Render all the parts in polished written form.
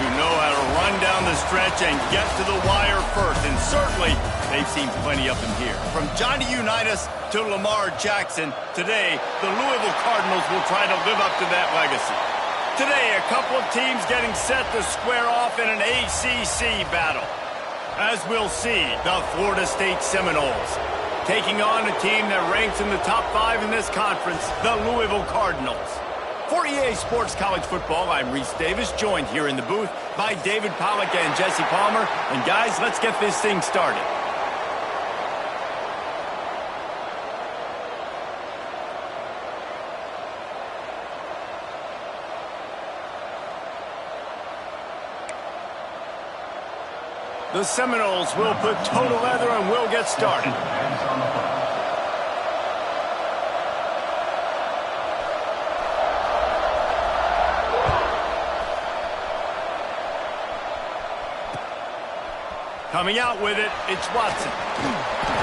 who know how to run down the stretch and get to the wire first. And certainly, they've seen plenty of them here. From Johnny Unitas to Lamar Jackson, today, the Louisville Cardinals will try to live up to that legacy. Today, a couple of teams getting set to square off in an ACC battle. As we'll see, the Florida State Seminoles taking on a team that ranks in the top 5 in this conference, the Louisville Cardinals. For EA Sports College Football, I'm Reese Davis, joined here in the booth by David Pollack and Jesse Palmer. And guys, let's get this thing started. The Seminoles will put total leather and we'll get started. Coming out with it, it's Watson.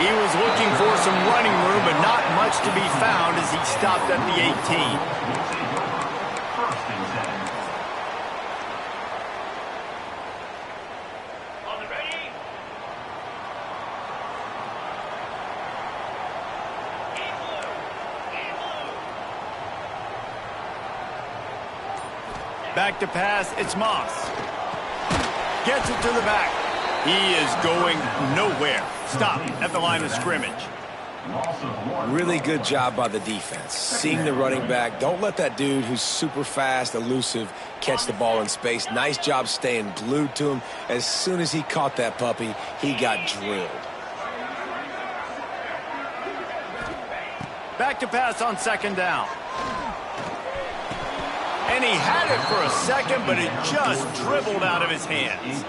He was looking for some running room, but not much to be found as he stopped at the 18. Back to pass, it's Moss. Gets it to the back. He is going nowhere. Stop at the line of scrimmage. Really good job by the defense. Seeing the running back. Don't let that dude who's super fast, elusive, catch the ball in space. Nice job staying glued to him. As soon as he caught that puppy, he got drilled. Back to pass on second down. And he had it for a second, but it just dribbled out of his hands.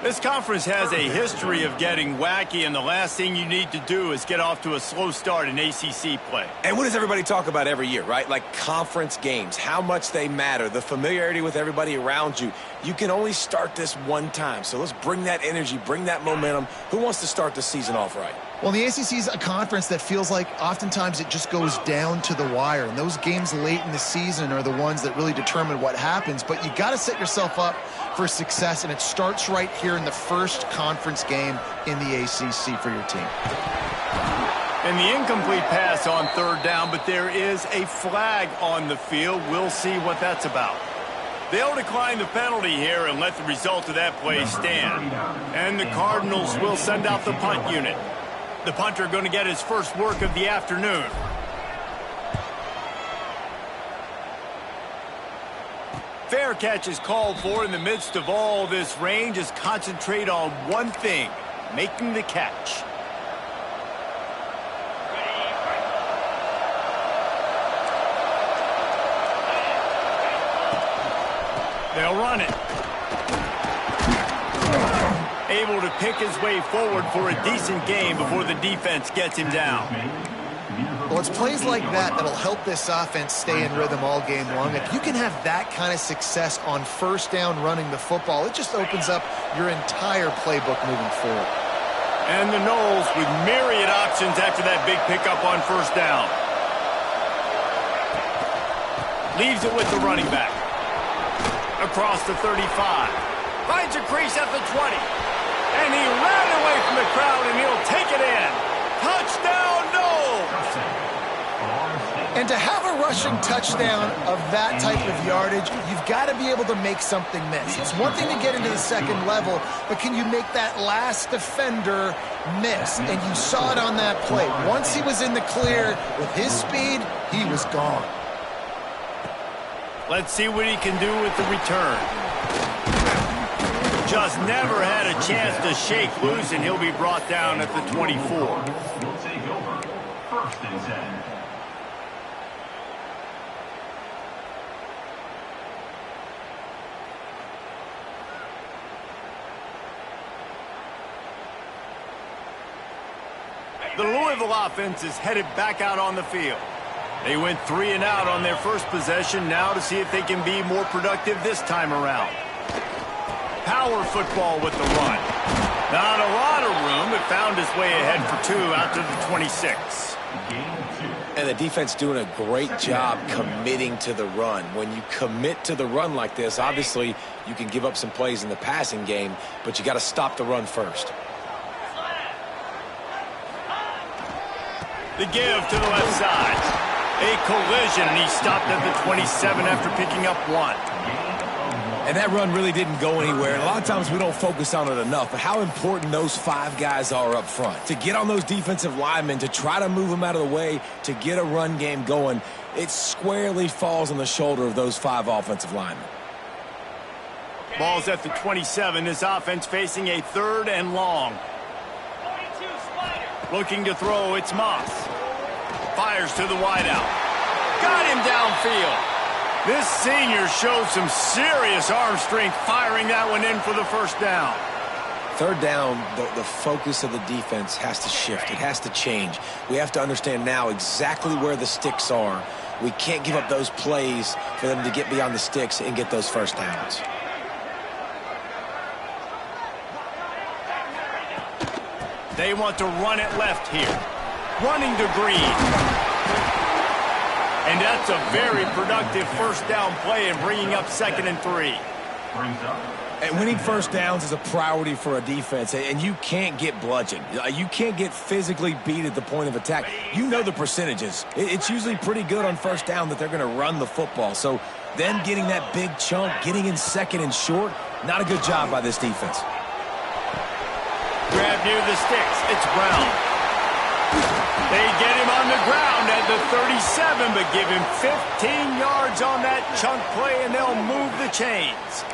This conference has a history of getting wacky, and the last thing you need to do is get off to a slow start in ACC play. And what does everybody talk about every year, right? Like conference games, how much they matter, the familiarity with everybody around you. You can only start this one time, so let's bring that energy, bring that momentum. Who wants to start the season off right? Well, the ACC is a conference that feels like oftentimes it just goes down to the wire. And those games late in the season are the ones that really determine what happens. But you got to set yourself up for success, and it starts right here in the first conference game in the ACC for your team. And the incomplete pass on third down, but there is a flag on the field. We'll see what that's about. They'll decline the penalty here and let the result of that play stand. And the Cardinals will send out the punt unit. The punter going to get his first work of the afternoon. Fair catch is called for in the midst of all this rain. Just concentrate on one thing, making the catch. They'll run it. Able to pick his way forward for a decent game before the defense gets him down. Well, it's plays like that that'll help this offense stay in rhythm all game long. If you can have that kind of success on first down running the football, it just opens up your entire playbook moving forward. And the Noles with myriad options after that big pickup on first down. Leaves it with the running back. Across the 35. Finds a crease at the 20. And he ran away from the crowd, and he'll take it in. Touchdown, Noles! And to have a rushing touchdown of that type of yardage, you've got to be able to make something miss. It's one thing to get into the second level, but can you make that last defender miss? And you saw it on that play. Once he was in the clear with his speed, he was gone. Let's see what he can do with the return. Just never had a chance to shake loose, and he'll be brought down at the 24. We'll take over. First and 10. The Louisville offense is headed back out on the field. They went 3 and out on their first possession, now to see if they can be more productive this time around. Power football with the run. Not a lot of room, but found his way ahead for 2 out to the 26. And the defense doing a great job committing to the run. When you commit to the run like this, obviously you can give up some plays in the passing game, but you got to stop the run first. The give to the left side. A collision, and he stopped at the 27 after picking up 1. And that run really didn't go anywhere. And a lot of times we don't focus on it enough, but how important those 5 guys are up front. To get on those defensive linemen, to try to move them out of the way, to get a run game going, it squarely falls on the shoulder of those 5 offensive linemen. Ball's at the 27. This offense facing a 3rd and long. Looking to throw, it's Moss. Fires to the wideout. Got him downfield. This senior showed some serious arm strength firing that one in for the first down. 3rd down, the focus of the defense has to shift. It has to change. We have to understand now exactly where the sticks are. We can't give up those plays for them to get beyond the sticks and get those first downs. They want to run it left here. Running to Green. And that's a very productive first down play and bringing up 2nd and 3. And winning first downs is a priority for a defense, and you can't get bludgeoned. You can't get physically beat at the point of attack. You know the percentages. It's usually pretty good on first down that they're going to run the football. So them getting that big chunk, getting in 2nd and short, not a good job by this defense. Grab near the sticks. It's Brown. They get him on the ground at the 37, but give him 15 yards on that chunk play, and they'll move the chains.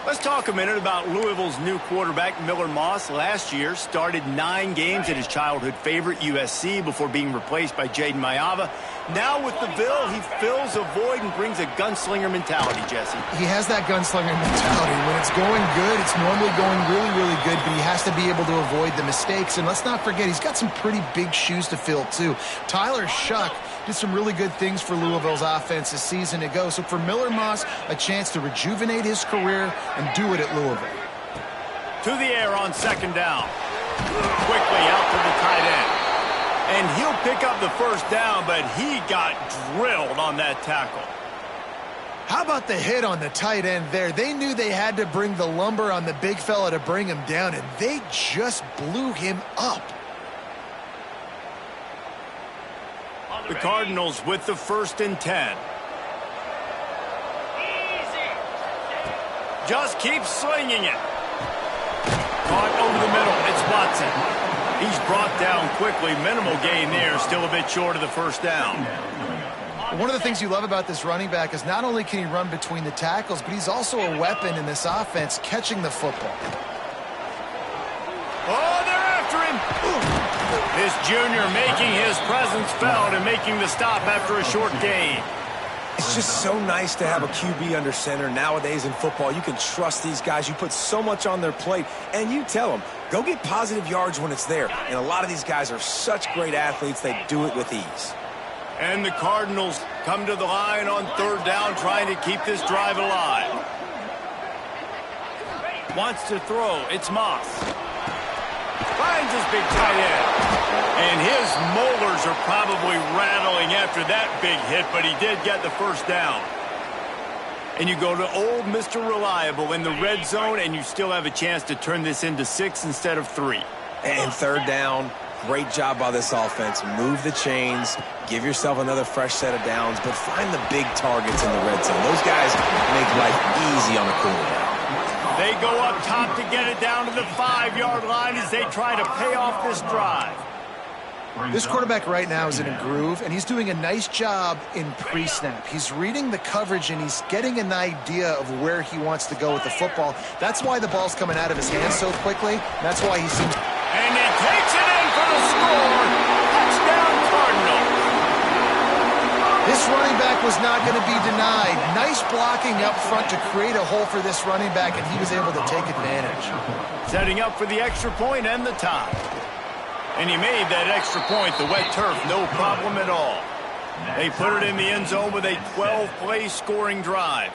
Let's talk a minute about Louisville's new quarterback, Miller Moss. Last year, started 9 games at his childhood favorite, USC, before being replaced by Jaden Mayava. Now with the Bill, he fills a void and brings a gunslinger mentality, Jesse. He has that gunslinger mentality. When it's going good, it's normally going really, really good, but he has to be able to avoid the mistakes. And let's not forget, he's got some pretty big shoes to fill, too. Tyler Shuck did some really good things for Louisville's offense a season ago. So for Miller Moss, a chance to rejuvenate his career and do it at Louisville. To the air on 2nd down. Quickly out to the tight end. And he'll pick up the first down, but he got drilled on that tackle. How about the hit on the tight end there? They knew they had to bring the lumber on the big fella to bring him down, and they just blew him up. The Cardinals with the 1st and 10. Just keep slinging it. Caught over the middle. It's Watson. He's brought down quickly. Minimal gain there. Still a bit short of the first down. One of the things you love about this running back is not only can he run between the tackles, but he's also a weapon in this offense, catching the football. Oh, they're after him. This junior making his presence felt and making the stop after a short gain. It's just so nice to have a QB under center nowadays in football. You can trust these guys. You put so much on their plate, and you tell them, go get positive yards when it's there. And a lot of these guys are such great athletes, they do it with ease. And the Cardinals come to the line on 3rd down, trying to keep this drive alive. Wants to throw. It's Moss. Finds his big tight end. And his molars are probably rattling after that big hit, but he did get the first down. And you go to old Mr. Reliable in the red zone, and you still have a chance to turn this into 6 instead of 3. And 3rd down, great job by this offense. Move the chains, give yourself another fresh set of downs, but find the big targets in the red zone. Those guys make life easy on the quarterback. They go up top to get it down to the 5-yard line as they try to pay off this drive. This quarterback right now is in a groove, and he's doing a nice job in pre-snap. He's reading the coverage, and he's getting an idea of where he wants to go with the football. That's why the ball's coming out of his hands so quickly. That's why he seems... And he takes it in for the score. Touchdown, Cardinals. This running back was not going to be denied. Nice blocking up front to create a hole for this running back, and he was able to take advantage. Setting up for the extra point and the tie. And he made that extra point, the wet turf, no problem at all. They put it in the end zone with a 12-play scoring drive.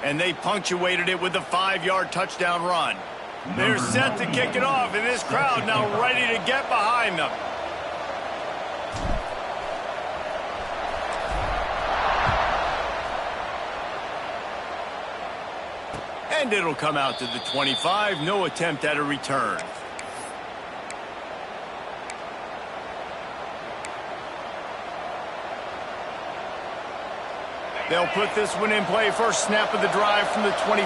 And they punctuated it with a 5-yard touchdown run. They're set to kick it off, and this crowd now ready to get behind them. And it'll come out to the 25. No attempt at a return. They'll put this one in play. First snap of the drive from the 25.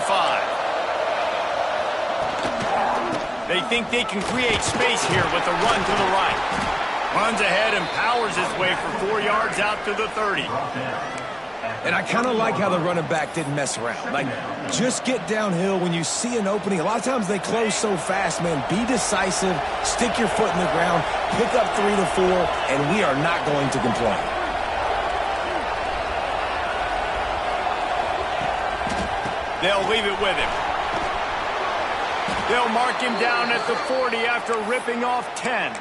They think they can create space here with a run to the right. Runs ahead and powers his way for 4 yards out to the 30. And I kind of like how the running back didn't mess around. Like, just get downhill when you see an opening. A lot of times they close so fast, man. Be decisive, stick your foot in the ground, pick up 3 to 4, and we are not going to complain. They'll leave it with him. They'll mark him down at the 40 after ripping off 10.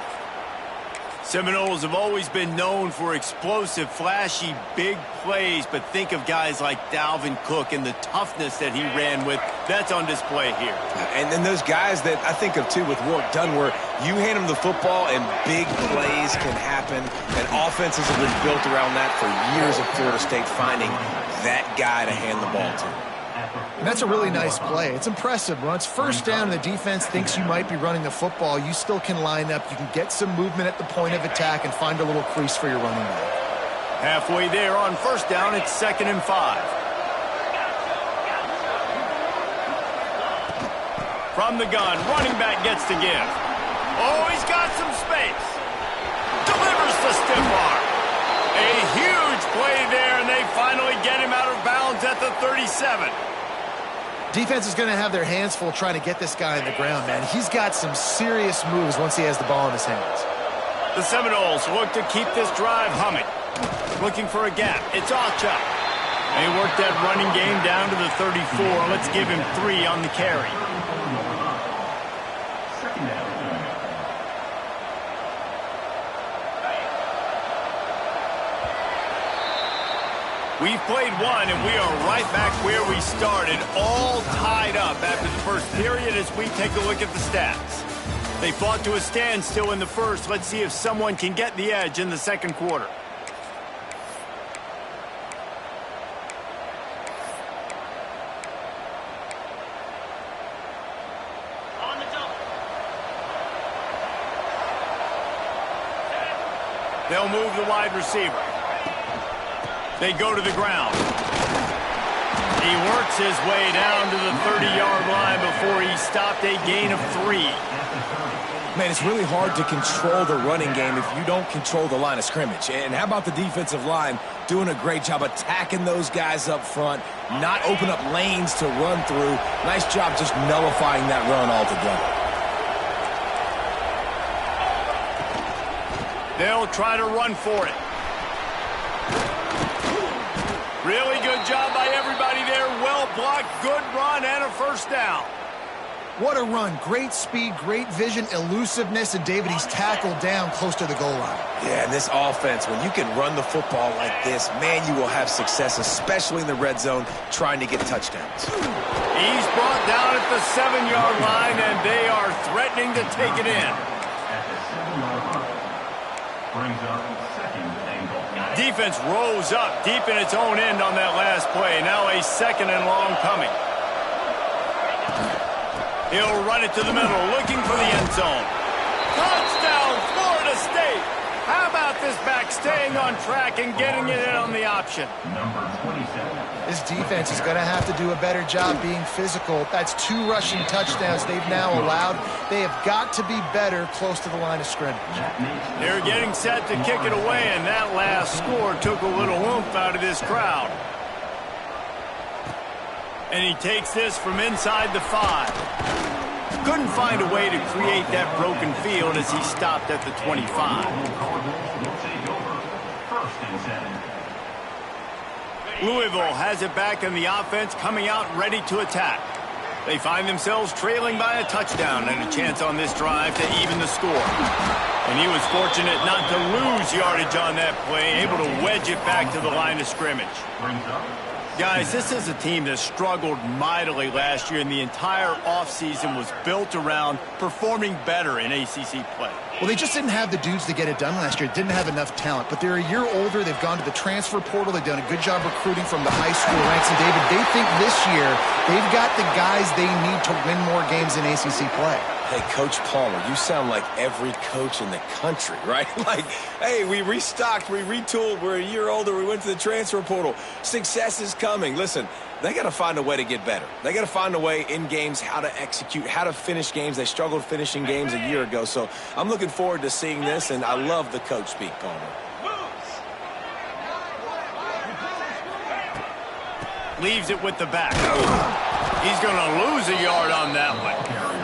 Seminoles have always been known for explosive, flashy, big plays, but think of guys like Dalvin Cook and the toughness that he ran with. That's on display here. And then those guys that I think of, too, with Warwick Dunn, where you hand them the football and big plays can happen, and offenses have been built around that for years at Florida State, finding that guy to hand the ball to. And that's a really nice play. It's impressive. When it's first down and the defense thinks you might be running the football, you still can line up. You can get some movement at the point of attack and find a little crease for your running back. Halfway there on first down, it's 2nd and 5. From the gun, running back gets to give. Oh, he's got some space. Delivers the stiff arm. A huge play there, and they finally get him out of bounds at the 37. Defense is going to have their hands full trying to get this guy on the ground, man. He's got some serious moves once he has the ball in his hands. The Seminoles look to keep this drive humming. Looking for a gap. It's Ocha. They work that running game down to the 34. Let's give him 3 on the carry. We've played one, and we are right back where we started, all tied up after the first period as we take a look at the stats. They fought to a standstill in the first. Let's see if someone can get the edge in the second quarter. They'll move the wide receiver. They go to the ground. He works his way down to the 30-yard line before he stopped a gain of 3. Man, it's really hard to control the running game if you don't control the line of scrimmage. And how about the defensive line doing a great job attacking those guys up front, not open up lanes to run through. Nice job just nullifying that run altogether. They'll try to run for it. Really good job by everybody there. Well blocked, good run, and a first down. What a run. Great speed, great vision, elusiveness, and David, he's tackled down close to the goal line. Yeah, and this offense, when you can run the football like this, man, you will have success, especially in the red zone, trying to get touchdowns. He's brought down at the 7-yard line, and they are threatening to take it in. Brings up second and goal. Defense rose up deep in its own end on that last play. Now a 2nd and long coming. He'll run it to the middle, looking for the end zone. Touchdown, Florida State! How about this back staying on track and getting it in on the option? Number 27. This defense is going to have to do a better job being physical. That's 2 rushing touchdowns they've now allowed. They have got to be better close to the line of scrimmage. They're getting set to kick it away, and that last score took a little oomph out of this crowd. And he takes this from inside the 5. Couldn't find a way to create that broken field as he stopped at the 25. Louisville has it back in the offense, coming out ready to attack. They find themselves trailing by a touchdown and a chance on this drive to even the score. And he was fortunate not to lose yardage on that play, able to wedge it back to the line of scrimmage. Guys, this is a team that struggled mightily last year, and the entire offseason was built around performing better in ACC play. Well, they just didn't have the dudes to get it done last year. Didn't have enough talent. But they're a year older. They've gone to the transfer portal. They've done a good job recruiting from the high school ranks. And, David, they think this year they've got the guys they need to win more games in ACC play. Hey, Coach Palmer, you sound like every coach in the country, right? Like, hey, we restocked, we retooled, we're a year older, we went to the transfer portal. Success is coming. Listen, they got to find a way to get better. They got to find a way in games how to execute, how to finish games. They struggled finishing games a year ago. So I'm looking forward to seeing this, and I love the coach speak, Palmer. Leaves it with the back. He's going to lose a yard on that one.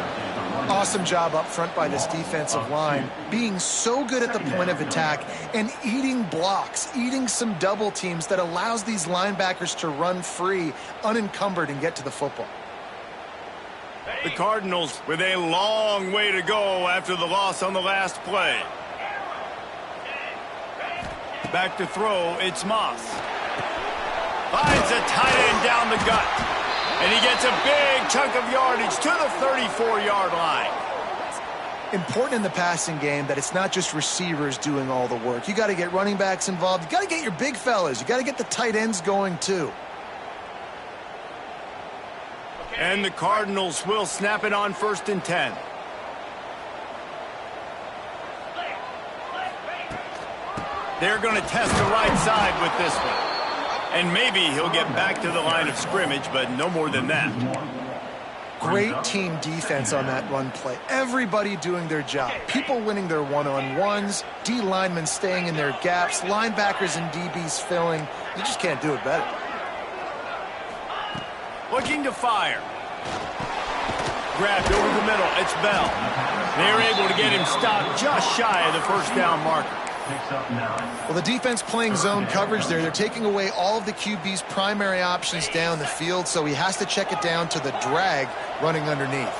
Awesome job up front by this defensive line, being so good at the point of attack and eating blocks, eating some double teams that allows these linebackers to run free, unencumbered, and get to the football. The Cardinals with a long way to go after the loss on the last play. Back to throw, it's Moss. Finds a tight end down the gut. And he gets a big chunk of yardage to the 34-yard line. Important in the passing game that it's not just receivers doing all the work. You got to get running backs involved. You got to get your big fellas. You got to get the tight ends going too. And the Cardinals will snap it on 1st and 10. They're going to test the right side with this one. And maybe he'll get back to the line of scrimmage, but no more than that. Great team defense on that run play. Everybody doing their job. People winning their one-on-ones, D linemen staying in their gaps, linebackers and DBs filling. You just can't do it better. Looking to fire. Grabbed over the middle. It's Bell. They're able to get him stopped just shy of the first down marker. Well, the defense playing zone coverage there. They're taking away all of the QB's primary options down the field, so he has to check it down to the drag running underneath.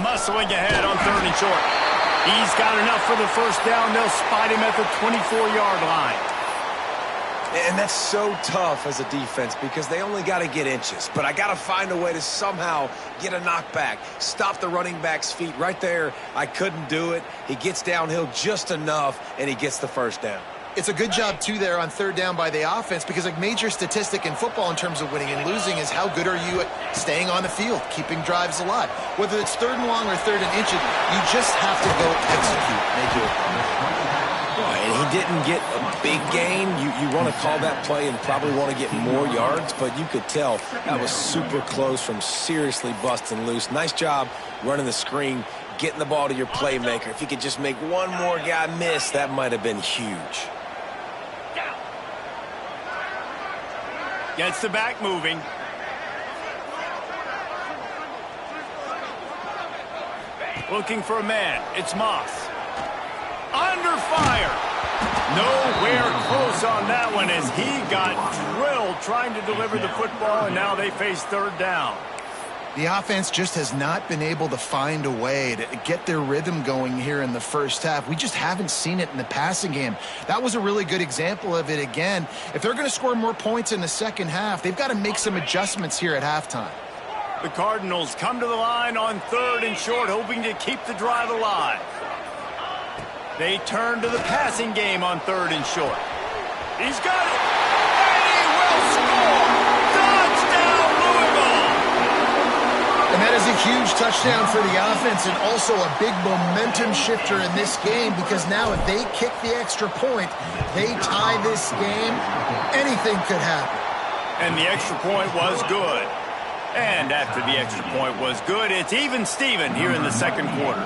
Muscling ahead on 3rd and short. He's got enough for the first down. They'll spot him at the 24-yard line. And that's so tough as a defense because they only got to get inches. But I got to find a way to somehow get a knockback, stop the running back's feet. Right there, I couldn't do it. He gets downhill just enough, and he gets the first down. It's a good job, too, there on 3rd down by the offense because a major statistic in football in terms of winning and losing is how good are you at staying on the field, keeping drives alive. Whether it's 3rd and long or 3rd and inches, you just have to go execute. They do it. And he didn't get a big gain. You want to call that play and probably want to get more yards, but you could tell that was super close from seriously busting loose. Nice job running the screen, getting the ball to your playmaker. If you could just make one more guy miss, that might have been huge. Gets the back moving. Looking for a man. It's Moss. Under fire. Nowhere close on that one as he got drilled trying to deliver the football, and now they face 3rd down. The offense just has not been able to find a way to get their rhythm going here in the first half. We just haven't seen it in the passing game. That was a really good example of it again. If they're going to score more points in the second half, they've got to make some adjustments here at halftime. The Cardinals come to the line on 3rd and short, hoping to keep the drive alive. They turn to the passing game on 3rd and short. He's got it. And he will score. Touchdown, Louisville. And that is a huge touchdown for the offense and also a big momentum shifter in this game because now if they kick the extra point, they tie this game, anything could happen. And the extra point was good. And after the extra point was good, it's even Steven here in the second quarter.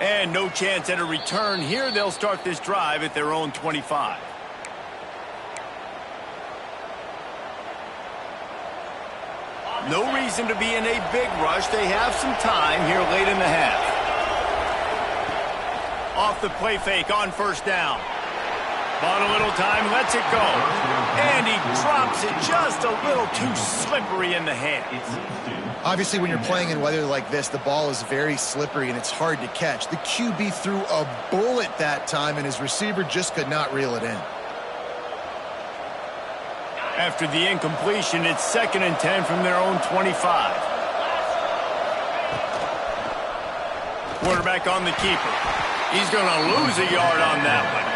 And no chance at a return here. They'll start this drive at their own 25. No reason to be in a big rush. They have some time here late in the half. Off the play fake on 1st down. Bought a little time, lets it go. And he drops it just a little too slippery in the hands. Obviously, when you're playing in weather like this, the ball is very slippery and it's hard to catch. The QB threw a bullet that time, and his receiver just could not reel it in. After the incompletion, it's 2nd and 10 from their own 25. Quarterback on the keeper. He's going to lose a yard on that one.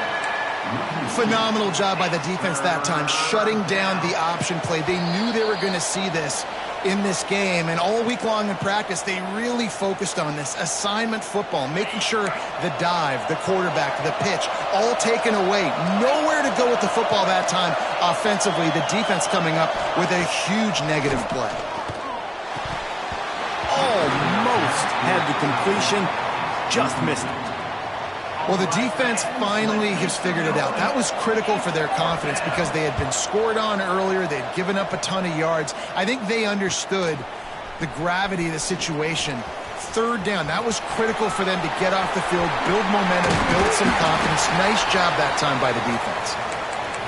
Phenomenal job by the defense that time, shutting down the option play. They knew they were going to see this in this game, and all week long in practice, they really focused on this assignment football, making sure the dive, the quarterback, the pitch, all taken away. Nowhere to go with the football that time offensively. The defense coming up with a huge negative play. Almost had the completion, just missed it. Well, the defense finally has figured it out. That was critical for their confidence because they had been scored on earlier. They had given up a ton of yards. I think they understood the gravity of the situation. 3rd down, that was critical for them to get off the field, build momentum, build some confidence. Nice job that time by the defense.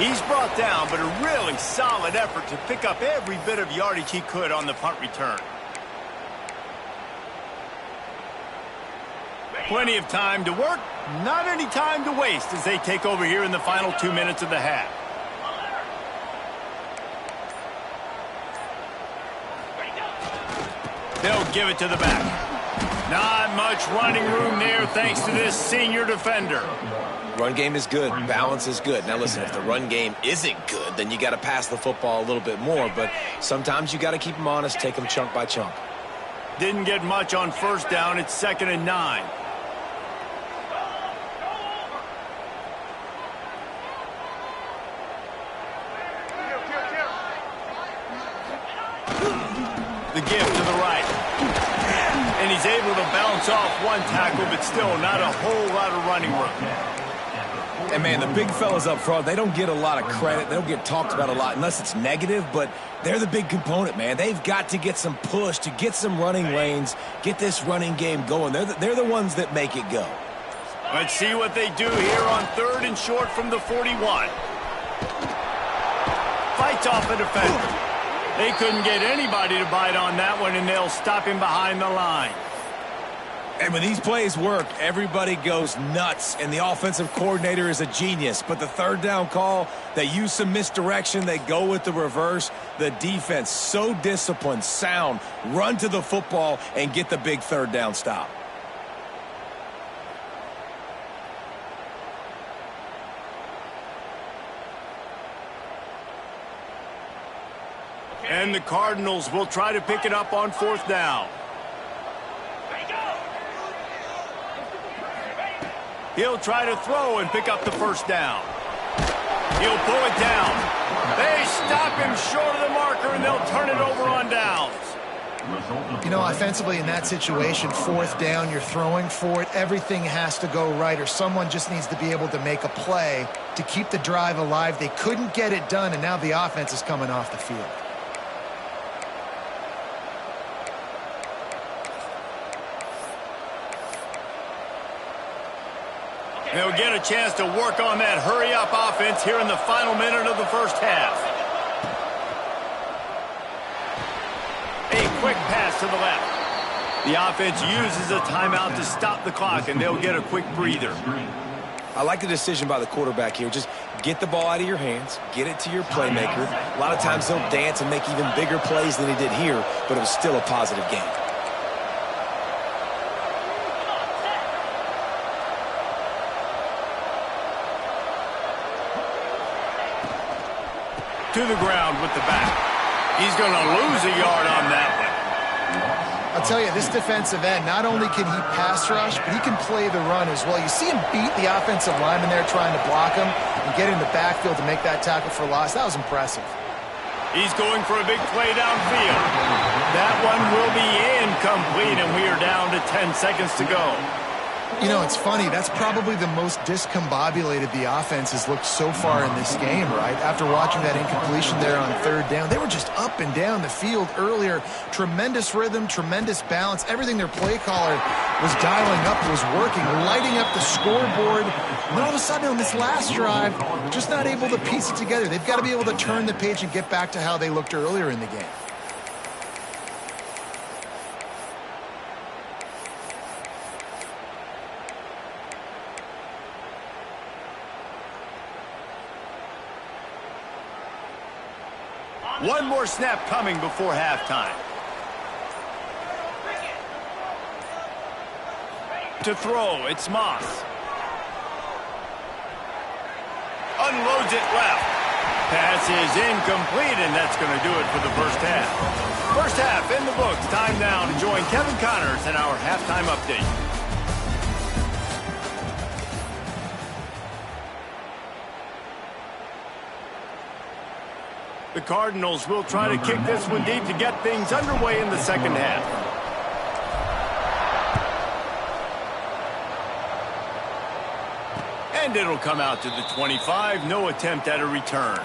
He's brought down, but a really solid effort to pick up every bit of yardage he could on the punt return. Plenty of time to work, not any time to waste as they take over here in the final 2 minutes of the half. They'll give it to the back. Not much running room there thanks to this senior defender. Run game is good. Balance is good. Now, listen, if the run game isn't good, then you got to pass the football a little bit more. But sometimes you got to keep them honest, take them chunk by chunk. Didn't get much on 1st down. It's 2nd and 9. The give to the right. And he's able to bounce off one tackle, but still not a whole lot of running room. And, man, the big fellas up front, they don't get a lot of credit. They don't get talked about a lot unless it's negative, but they're the big component, man. They've got to get some push to get some running lanes, get this running game going. They're the ones that make it go. Let's see what they do here on 3rd and short from the 41. Fights off a defender. They couldn't get anybody to bite on that one, and they'll stop him behind the line. And when these plays work, everybody goes nuts, and the offensive coordinator is a genius. But the 3rd down call, they use some misdirection. They go with the reverse. The defense, so disciplined, sound, run to the football and get the big 3rd down stop. And the Cardinals will try to pick it up on 4th down. He'll try to throw and pick up the 1st down. He'll pull it down. They stop him short of the marker, and they'll turn it over on downs. You know, offensively in that situation, 4th down, you're throwing for it. Everything has to go right, or someone just needs to be able to make a play to keep the drive alive. They couldn't get it done, and now the offense is coming off the field. They'll get a chance to work on that hurry-up offense here in the final minute of the 1st half. A quick pass to the left. The offense uses a timeout to stop the clock, and they'll get a quick breather. I like the decision by the quarterback here. Just get the ball out of your hands, get it to your playmaker. A lot of times he'll dance and make even bigger plays than he did here, but it was still a positive game. To the ground with the back. He's going to lose a yard on that one. I'll tell you, this defensive end, not only can he pass rush, but he can play the run as well. You see him beat the offensive lineman there trying to block him and get in the backfield to make that tackle for loss. That was impressive. He's going for a big play downfield. That one will be incomplete, and we are down to 10 seconds to go. You know, it's funny. That's probably the most discombobulated the offense has looked so far in this game, right? After watching that incompletion there on 3rd down, they were just up and down the field earlier. Tremendous rhythm, tremendous balance. Everything their play caller was dialing up was working, lighting up the scoreboard. And then all of a sudden on this last drive, just not able to piece it together. They've got to be able to turn the page and get back to how they looked earlier in the game. One more snap coming before halftime. To throw, it's Moss. Unloads it left. Pass is incomplete, and that's going to do it for the first half. First half in the books. Time now to join Kevin Connors in our halftime update. The Cardinals will try to kick this one deep to get things underway in the second half. And it'll come out to the 25. No attempt at a return.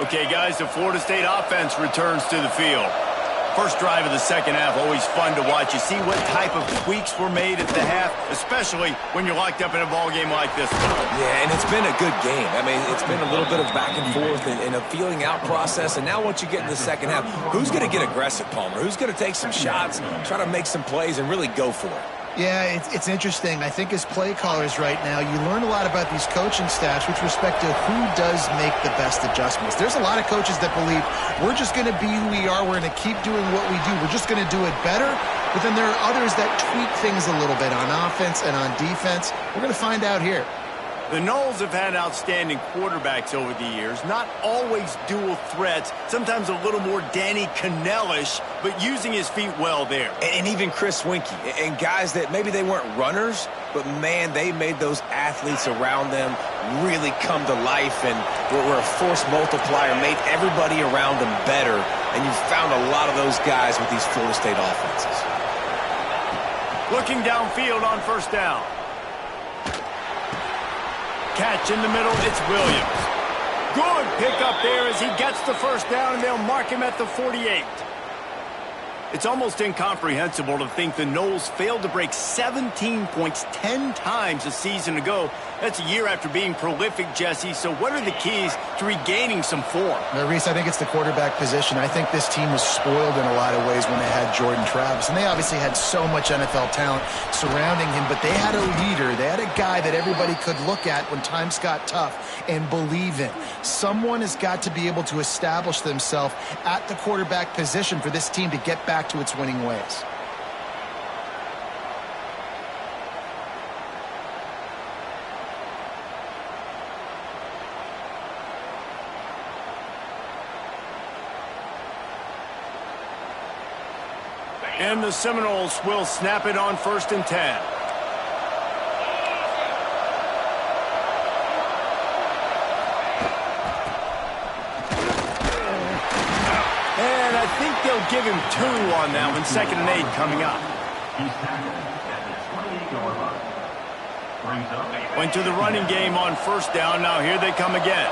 Okay, guys, the Florida State offense returns to the field. First drive of the second half, always fun to watch. You see what type of tweaks were made at the half, especially when you're locked up in a ball game like this one. Yeah, and it's been a good game. I mean, it's been a little bit of back and forth and a feeling out process. And now once you get in the second half, who's going to get aggressive, Palmer? Who's going to take some shots, try to make some plays, and really go for it? Yeah, it's interesting. I think as play callers right now, you learn a lot about these coaching staffs with respect to who does make the best adjustments. There's a lot of coaches that believe we're just going to be who we are. We're going to keep doing what we do. We're just going to do it better. But then there are others that tweak things a little bit on offense and on defense. We're going to find out here. The Noles have had outstanding quarterbacks over the years, not always dual threats, sometimes a little more Danny Cannell-ish, but using his feet well there. And even Chris Winkie, and guys that maybe they weren't runners, but man, they made those athletes around them really come to life and were a force multiplier, made everybody around them better, and you found a lot of those guys with these Florida State offenses. Looking downfield on first down. Catch in the middle, it's Williams. Good pickup there as he gets the first down, and they'll mark him at the 48. It's almost incomprehensible to think the Noles failed to break 17 points 10 times a season ago. That's a year after being prolific, Jesse. So what are the keys to regaining some form? Reese, I think it's the quarterback position. I think this team was spoiled in a lot of ways when they had Jordan Travis. And they obviously had so much NFL talent surrounding him, but they had a leader. They had a guy that everybody could look at when times got tough and believe in. Someone has got to be able to establish themselves at the quarterback position for this team to get back to its winning ways. And the Seminoles will snap it on 1st and 10. And I think they'll give him 2 on that one. 2nd and 8 coming up. Went to the running game on first down. Now here they come again.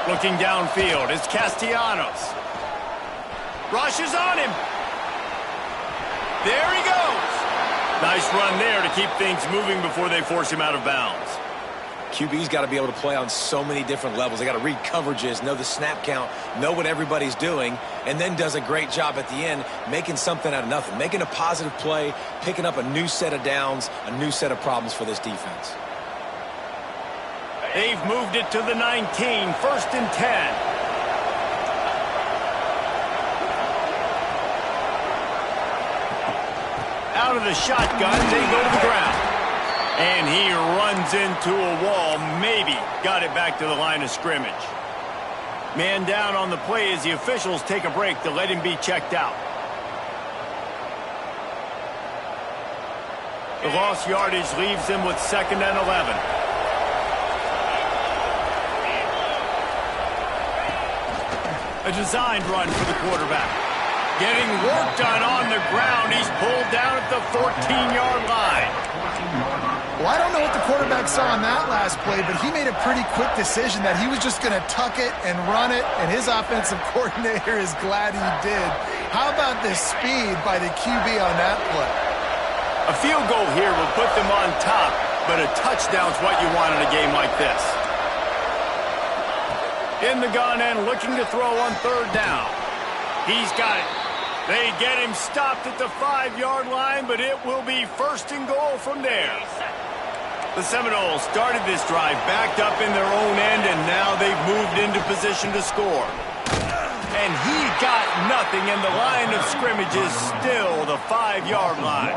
Looking downfield, it's Castellanos. Rushes on him. There he goes. Nice run there to keep things moving before they force him out of bounds. QB's got to be able to play on so many different levels. They got to read coverages, know the snap count, know what everybody's doing, and then does a great job at the end making something out of nothing, making a positive play, picking up a new set of downs, a new set of problems for this defense. They've moved it to the 19, 1st and 10. Out of the shotgun, they go to the ground. And he runs into a wall, maybe got it back to the line of scrimmage. Man down on the play as the officials take a break to let him be checked out. The lost yardage leaves him with 2nd and 11. A designed run for the quarterback. Getting work done on the ground. He's pulled down at the 14-yard line. Well, I don't know what the quarterback saw on that last play, but he made a pretty quick decision that he was just going to tuck it and run it, and his offensive coordinator is glad he did. How about the speed by the QB on that play? A field goal here will put them on top, but a touchdown's what you want in a game like this. In the gun and looking to throw on 3rd down. He's got it. They get him stopped at the 5-yard line, but it will be 1st and goal from there. The Seminoles started this drive backed up in their own end, and now they've moved into position to score. And he got nothing, and the line of scrimmage is still the 5-yard line.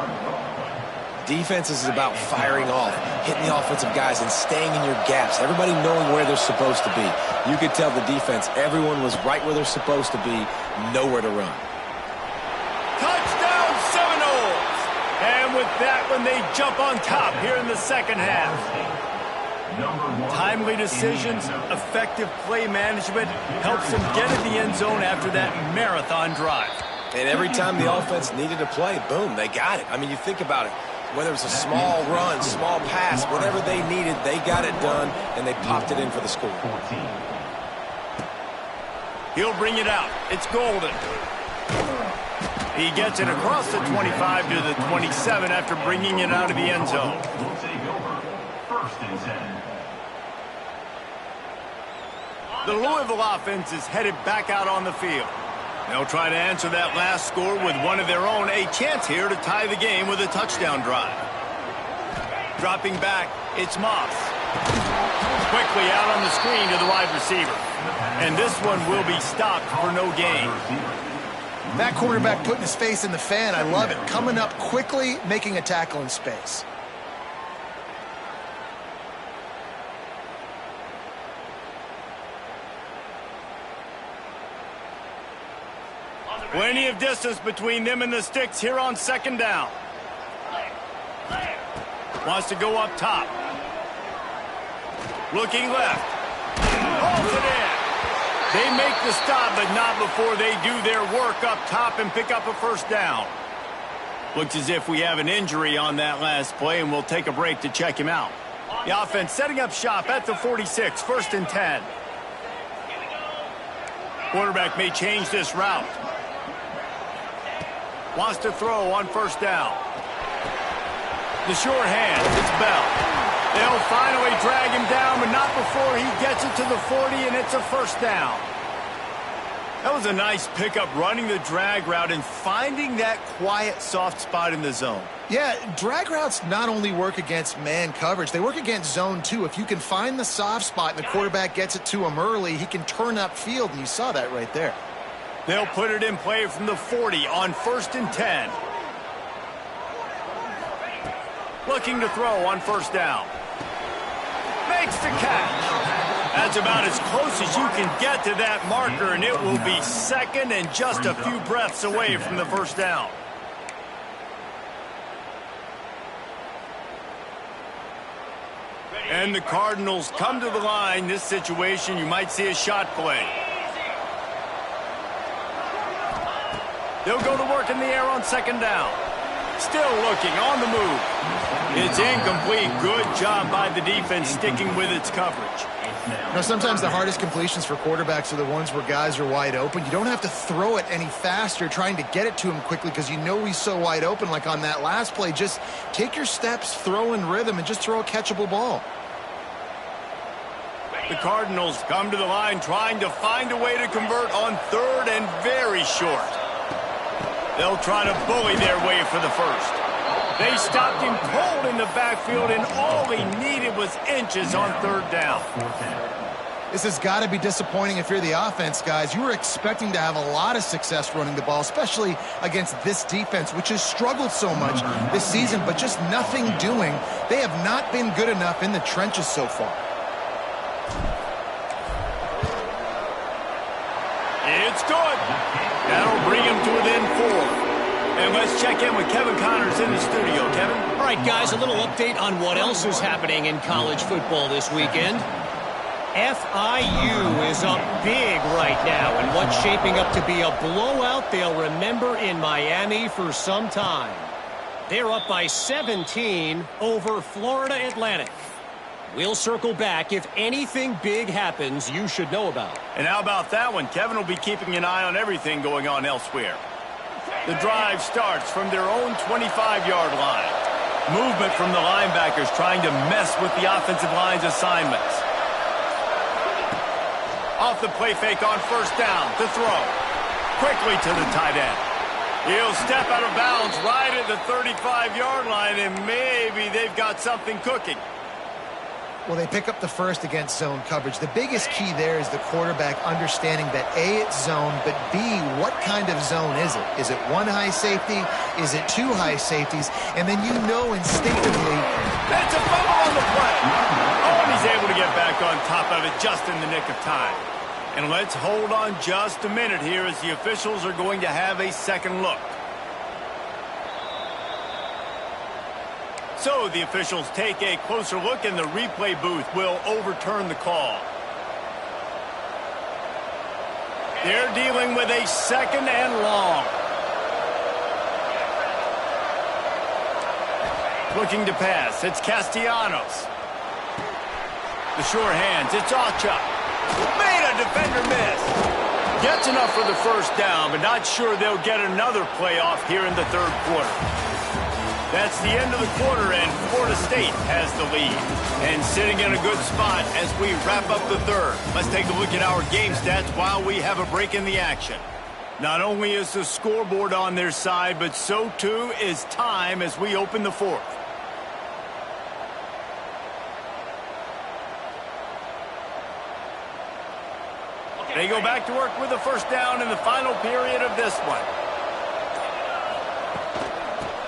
Defense is about firing off, hitting the offensive guys, and staying in your gaps. Everybody knowing where they're supposed to be. You could tell the defense, everyone was right where they're supposed to be, nowhere to run. Touchdown Seminoles! And with that one, they jump on top here in the second half. Timely decisions, effective play management helps them get in the end zone after that marathon drive. And every time the offense needed a play, boom, they got it. I mean, you think about it. Whether it's a small run, small pass, whatever they needed, they got it done, and they popped it in for the score. He'll bring it out. It's Golden. He gets it across the 25 to the 27 after bringing it out of the end zone. Will take over. 1st and 10. The Louisville offense is headed back out on the field. They'll try to answer that last score with one of their own. A chance here to tie the game with a touchdown drive. Dropping back, it's Moss. Quickly out on the screen to the wide receiver. And this one will be stopped for no gain. That quarterback putting his face in the fan, I love it. Coming up quickly, making a tackle in space. Plenty of distance between them and the sticks here on 2nd down. Wants to go up top. Looking left. Holds it in. They make the stop, but not before they do their work up top and pick up a 1st down. Looks as if we have an injury on that last play, and we'll take a break to check him out. The offense setting up shop at the 46, 1st and 10. Quarterback may change this route. Wants to throw on 1st down. The short hand, it's Bell. They'll finally drag him down, but not before he gets it to the 40, and it's a 1st down. That was a nice pickup, running the drag route and finding that quiet, soft spot in the zone. Yeah, drag routes not only work against man coverage, they work against zone too. If you can find the soft spot and the quarterback gets it to him early, he can turn upfield, and you saw that right there. They'll put it in play from the 40 on 1st and 10. Looking to throw on 1st down. Makes the catch. That's about as close as you can get to that marker, and it will be 2nd and just a few breaths away from the 1st down. And the Cardinals come to the line. This situation, you might see a shot play. They'll go to work in the air on 2nd down. Still looking on the move. It's incomplete. Good job by the defense sticking with its coverage. You know, sometimes the hardest completions for quarterbacks are the ones where guys are wide open. You don't have to throw it any faster trying to get it to him quickly because you know he's so wide open, like on that last play. Just take your steps, throw in rhythm, and just throw a catchable ball. The Cardinals come to the line trying to find a way to convert on 3rd and very short. They'll try to bully their way for the 1st. They stopped him cold in the backfield, and all he needed was inches on 3rd down. This has got to be disappointing if you're the offense, guys. You were expecting to have a lot of success running the ball, especially against this defense, which has struggled so much this season, but just nothing doing. They have not been good enough in the trenches so far. It's good. That'll bring him to within 4. And let's check in with Kevin Connors in the studio. Kevin? All right, guys, a little update on what else is happening in college football this weekend. FIU is up big right now in what's shaping up to be a blowout they'll remember in Miami for some time. They're up by 17 over Florida Atlantic. We'll circle back if anything big happens you should know about. And how about that one? Kevin will be keeping an eye on everything going on elsewhere. The drive starts from their own 25-yard line. Movement from the linebackers trying to mess with the offensive line's assignments. Off the play fake on 1st down to throw. quickly to the tight end. He'll step out of bounds right at the 35-yard line, and maybe they've got something cooking. Well, they pick up the first against zone coverage. The biggest key there is the quarterback understanding that A, it's zone, but B, what kind of zone is it? Is it one high safety? Is it two high safeties? And then you know instinctively. That's a fumble on the play. Oh, and he's able to get back on top of it just in the nick of time. And let's hold on just a minute here as the officials are going to have a second look. So the officials take a closer look, and the replay booth will overturn the call. They're dealing with a second and long. Looking to pass. It's Castellanos. The sure hands. It's Ocha. Made a defender miss. Gets enough for the first down, but not sure they'll get another playoff here in the third quarter. That's the end of the quarter, and Florida State has the lead. And sitting in a good spot as we wrap up the third. Let's take a look at our game stats while we have a break in the action. Not only is the scoreboard on their side, but so too is time as we open the fourth. They go back to work with the first down in the final period of this one.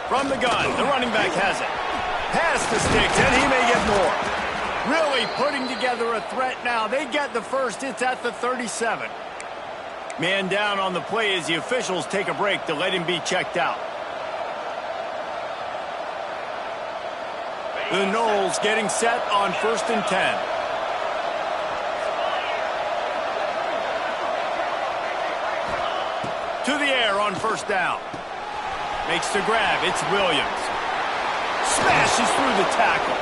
From the gun, the running back has it. Pass the sticks, and he may get more. Really putting together a threat now. They get the first. It's at the 37. Man down on the play as the officials take a break to let him be checked out. The Noles getting set on 1st and 10. To the air on first down. Makes the grab. It's Williams. Smashes through the tackle.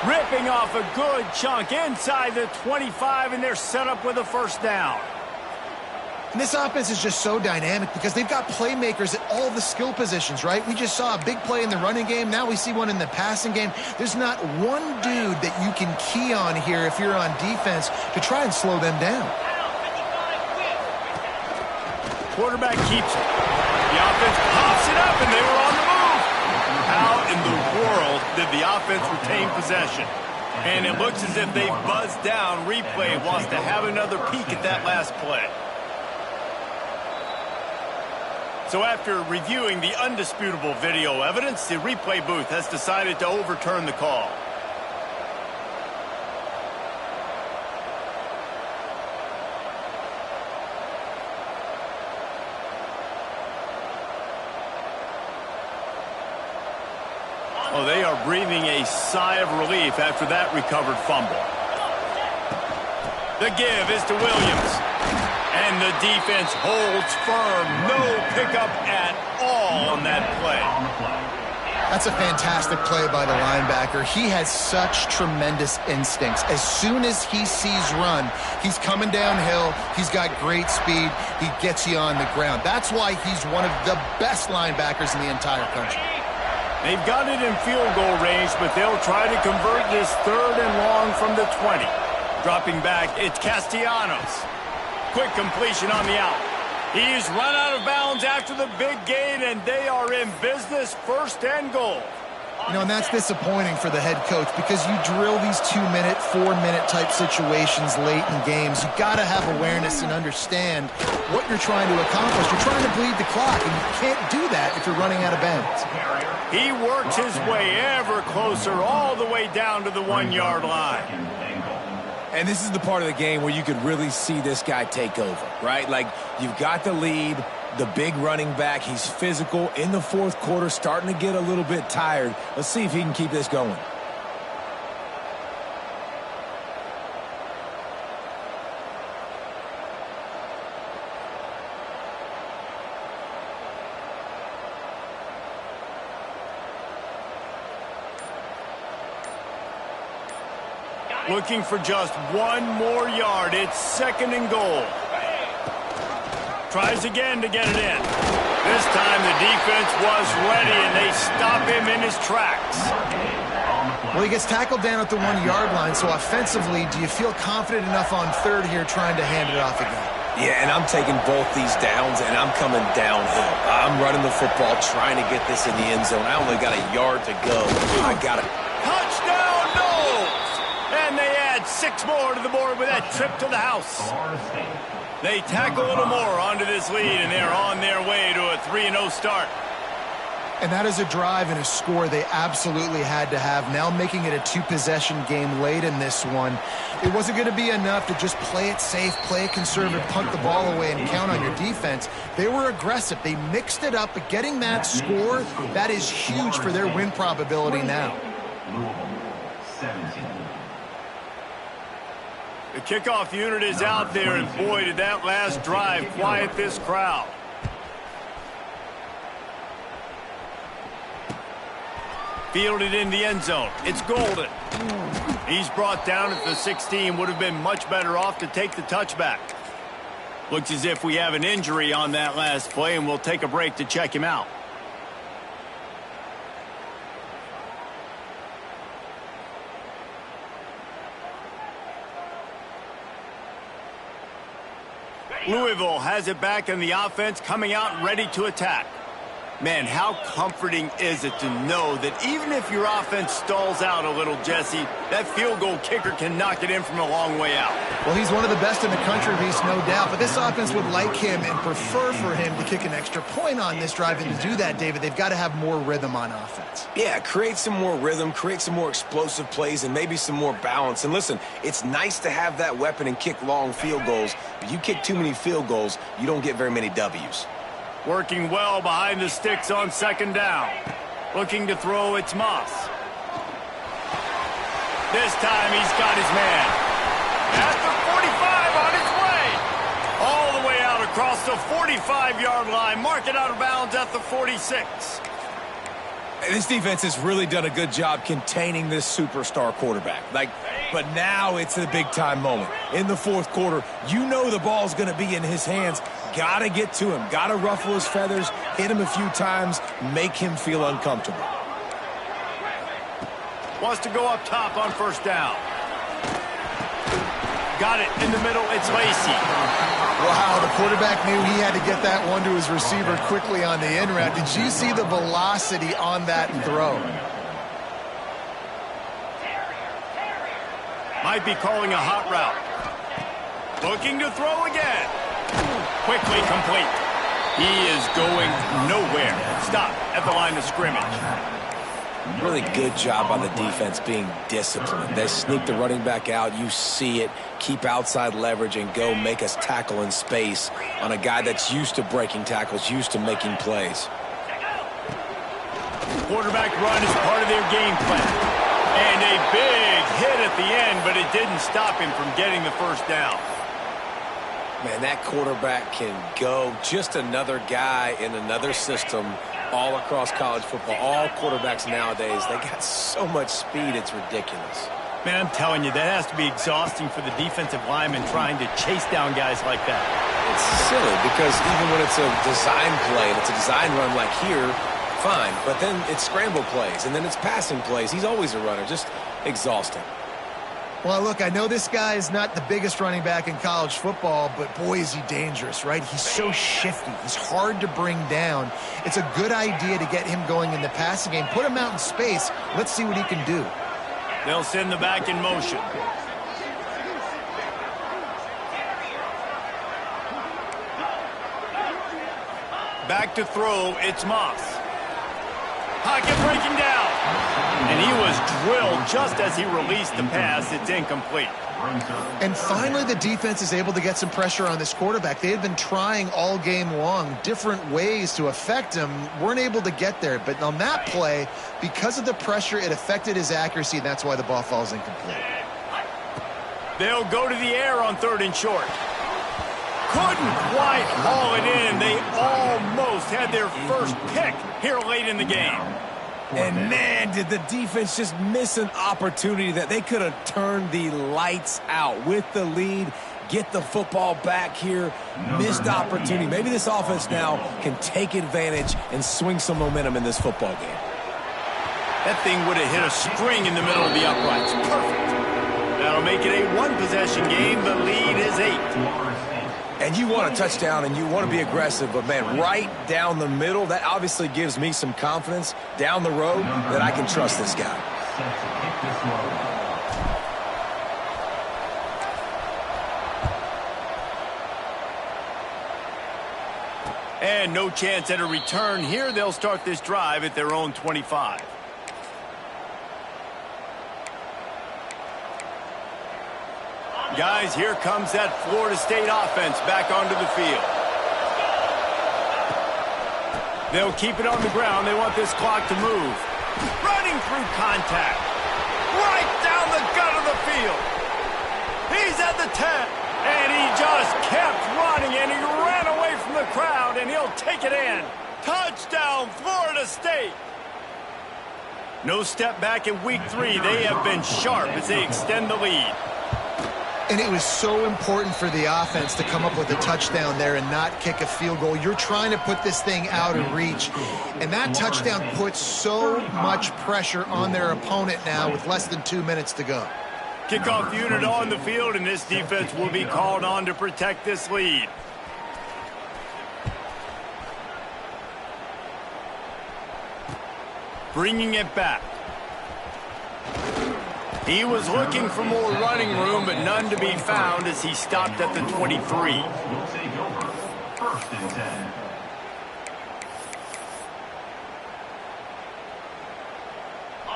Ripping off a good chunk inside the 25, and they're set up with a first down. And this offense is just so dynamic because they've got playmakers at all the skill positions, right? We just saw a big play in the running game. Now we see one in the passing game. There's not one dude that you can key on here if you're on defense to try and slow them down. Quarterback keeps it. The offense pops it up, and they were on the move. How in the world did the offense retain possession? And it looks as if they buzzed down. Replay wants to have another peek at that last play. So after reviewing the undisputable video evidence, the replay booth has decided to overturn the call. Oh, they are breathing a sigh of relief after that recovered fumble. The give is to Williams. And the defense holds firm. No pickup at all on that play. That's a fantastic play by the linebacker. He has such tremendous instincts. As soon as he sees run, he's coming downhill. He's got great speed. He gets you on the ground. That's why he's one of the best linebackers in the entire country. They've got it in field goal range, but they'll try to convert this 3rd and long from the 20. Dropping back, it's Castellanos. Quick completion on the out. He's run out of bounds after the big gain, and they are in business, 1st and goal. You know, and that's disappointing for the head coach because you drill these 2-minute, 4-minute type situations late in games. You've got to have awareness and understand what you're trying to accomplish. You're trying to bleed the clock, and you can't do that if you're running out of bounds. He works his way ever closer all the way down to the 1-yard line. And this is the part of the game where you could really see this guy take over, right? Like, you've got the lead, the big running back. He's physical in the 4th quarter, starting to get a little bit tired. Let's see if he can keep this going. Looking for just one more yard. It's 2nd and goal. Tries again to get it in. This time the defense was ready, and they stop him in his tracks. Well, he gets tackled down at the 1-yard line, so offensively, do you feel confident enough on 3rd here trying to hand it off again? Yeah, and I'm taking both these downs, and I'm coming downhill. I'm running the football, trying to get this in the end zone. I only got a yard to go. I got it. Touchdown, Knowles! And they add 6 more to the board with that trip to the house. They tack a little more onto this lead, and they're on their way to a 3-0 start. And that is a drive and a score they absolutely had to have. Now making it a 2-possession game late in this one. It wasn't going to be enough to just play it safe, play it conservative, punt the ball away, and count on your defense. They were aggressive. They mixed it up, but getting that score, that is huge for their win probability now. The kickoff unit is out there, and boy, did that last drive quiet this crowd. Fielded in the end zone. It's Golden. He's brought down at the 16. Would have been much better off to take the touchback. Looks as if we have an injury on that last play, and we'll take a break to check him out. Louisville has it back in the offense, coming out ready to attack. Man, how comforting is it to know that even if your offense stalls out a little, Jesse, that field goal kicker can knock it in from a long way out. Well, he's one of the best in the country, Reese, no doubt. But this offense would like him and prefer for him to kick an extra point on this drive. And to do that, David, they've got to have more rhythm on offense. Yeah, create some more rhythm, create some more explosive plays, and maybe some more balance. And listen, it's nice to have that weapon and kick long field goals. If you kick too many field goals, you don't get very many W's. Working well behind the sticks on second down. Looking to throw, it's Moss. This time he's got his man. At the 45 on his way. All the way out across the 45-yard line. Mark it out of bounds at the 46. This defense has really done a good job containing this superstar quarterback. But now it's a big-time moment. In the fourth quarter, you know the ball's going to be in his hands. Got to get to him. Got to ruffle his feathers, hit him a few times, make him feel uncomfortable. Wants to go up top on first down. Got it in the middle. It's Lacey. Wow, the quarterback knew he had to get that one to his receiver quickly on the in route. Did you see the velocity on that throw? Might be calling a hot route. Looking to throw again. Quickly complete. He is going nowhere. Stop at the line of scrimmage. Really good job on the defense being disciplined. They sneak the running back out. You see it. Keep outside leverage and go make us tackle in space on a guy that's used to breaking tackles, used to making plays. Quarterback run is part of their game plan. And a big hit at the end, but it didn't stop him from getting the first down. Man, that quarterback can go. Just another guy in another system all across college football. All quarterbacks nowadays, they got so much speed, it's ridiculous. Man, I'm telling you, that has to be exhausting for the defensive lineman trying to chase down guys like that. It's silly because even when it's a design play and it's a design run like here, fine. But then it's scramble plays and then it's passing plays. He's always a runner, just exhausting. Well, look, I know this guy is not the biggest running back in college football, but boy, is he dangerous, right? He's so shifty. He's hard to bring down. It's a good idea to get him going in the passing game. Put him out in space. Let's see what he can do. They'll send the back in motion. Back to throw, it's Moss. Pocket breaking down. And he was drilled just as he released the pass. It's incomplete. And finally, the defense is able to get some pressure on this quarterback. They had been trying all game long different ways to affect him. Weren't able to get there. But on that play, because of the pressure, it affected his accuracy, and that's why the ball falls incomplete. They'll go to the air on third and short. Couldn't quite haul it in. They almost had their first pick here late in the game. And man, did the defense just miss an opportunity that they could have turned the lights out with the lead, get the football back here, missed opportunity. Maybe this offense now can take advantage and swing some momentum in this football game. That thing would have hit a string in the middle of the uprights. Perfect. That'll make it a one-possession game. The lead is 8. And you want a touchdown and you want to be aggressive, but, man, right down the middle, that obviously gives me some confidence down the road that I can trust this guy. Set to kick this one. And no chance at a return here. They'll start this drive at their own 25. Guys, here comes that Florida State offense back onto the field. They'll keep it on the ground. They want this clock to move. Running through contact. Right down the gut of the field. He's at the 10. And he just kept running, and he ran away from the crowd, and he'll take it in. Touchdown, Florida State. No step back in week 3. They have been sharp as they extend the lead. And it was so important for the offense to come up with a touchdown there and not kick a field goal. You're trying to put this thing out of reach. And that touchdown puts so much pressure on their opponent now with less than 2 minutes to go. Kickoff unit on the field, and this defense will be called on to protect this lead. Bringing it back. He was looking for more running room, but none to be found as he stopped at the 23. Will take over. First and 10.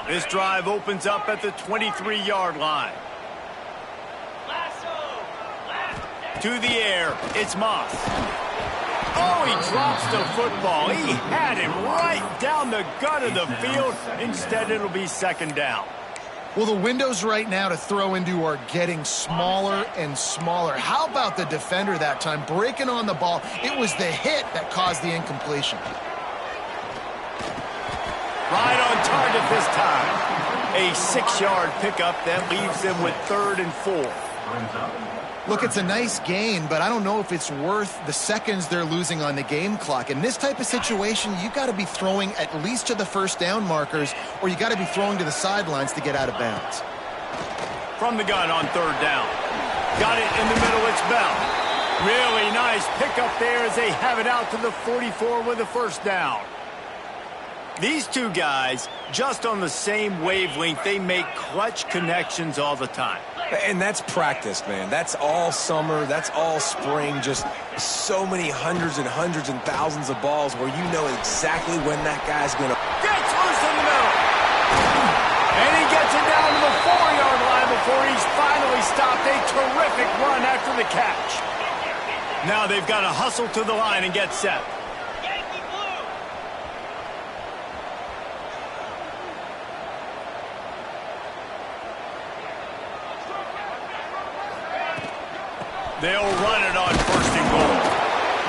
This drive opens up at the 23-yard line. To the air, it's Moss. Oh, he drops the football. He had it right down the gut of the field. Instead, it'll be second down. Well, the windows right now to throw into are getting smaller and smaller. How about the defender that time breaking on the ball? It was the hit that caused the incompletion. Right on target this time. A 6-yard pickup that leaves them with 3rd and 4. Look, it's a nice gain, but I don't know if it's worth the seconds they're losing on the game clock. In this type of situation, you got to be throwing at least to the first down markers, or you got to be throwing to the sidelines to get out of bounds. From the gun on 3rd down. Got it in the middle, it's Bell. Really nice pickup there as they have it out to the 44 with a first down. These two guys, just on the same wavelength, they make clutch connections all the time. And that's practice, man. That's all summer. That's all spring. Just so many hundreds and hundreds and thousands of balls where you know exactly when that guy's going to... Gets loose in the middle. And he gets it down to the 4-yard line before he's finally stopped. A terrific run after the catch. Now they've got to hustle to the line and get set. They'll run it on 1st and goal.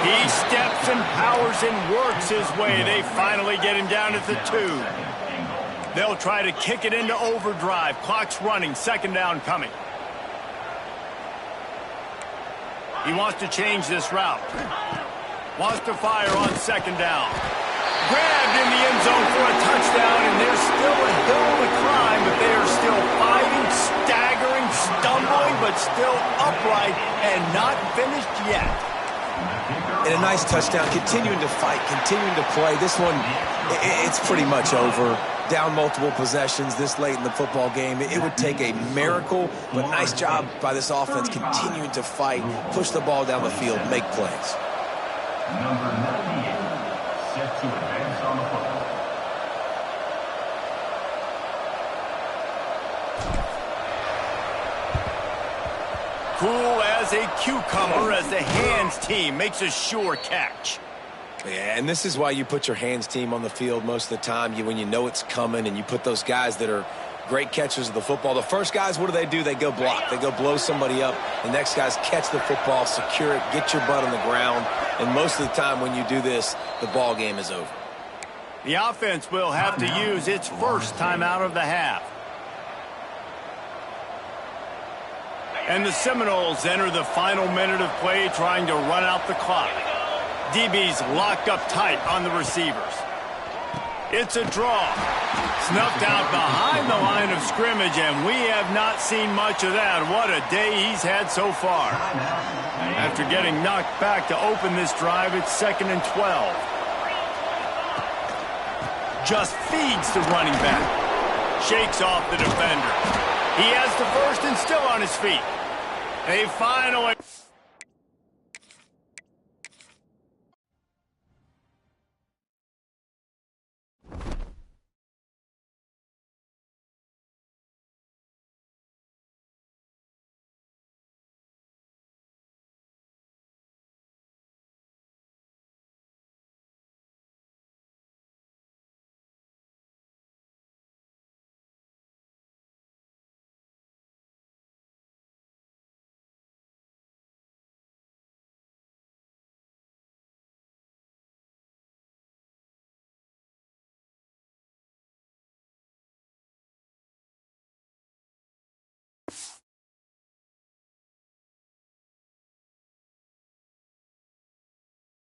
He steps and powers and works his way. They finally get him down at the 2. They'll try to kick it into overdrive. Clock's running. 2nd down coming. He wants to change this route. Wants to fire on 2nd down. Grabbed in the end zone for a touchdown, and there's still a hill to climb, but they are still fighting, staggering, stumbling, but still upright and not finished yet. And a nice touchdown, continuing to fight, continuing to play. This one, it's pretty much over. Down multiple possessions this late in the football game. It would take a miracle, but nice job by this offense continuing to fight, push the ball down the field, make plays. Number 98. Set to advance on the football. Cool as a cucumber as the hands team makes a sure catch. Yeah, and this is why you put your hands team on the field most of the time. When you know it's coming, and you put those guys that are great catchers of the football. The first guys, what do? They go block. They go blow somebody up. The next guys catch the football, secure it, get your butt on the ground. And most of the time when you do this, the ball game is over. The offense will have to use its first timeout of the half. And the Seminoles enter the final minute of play trying to run out the clock. DB's locked up tight on the receivers. It's a draw. Snuffed out behind the line of scrimmage, and we have not seen much of that. What a day he's had so far. After getting knocked back to open this drive, it's 2nd and 12. Just feeds the running back. Shakes off the defender. He has the first and still on his feet. They finally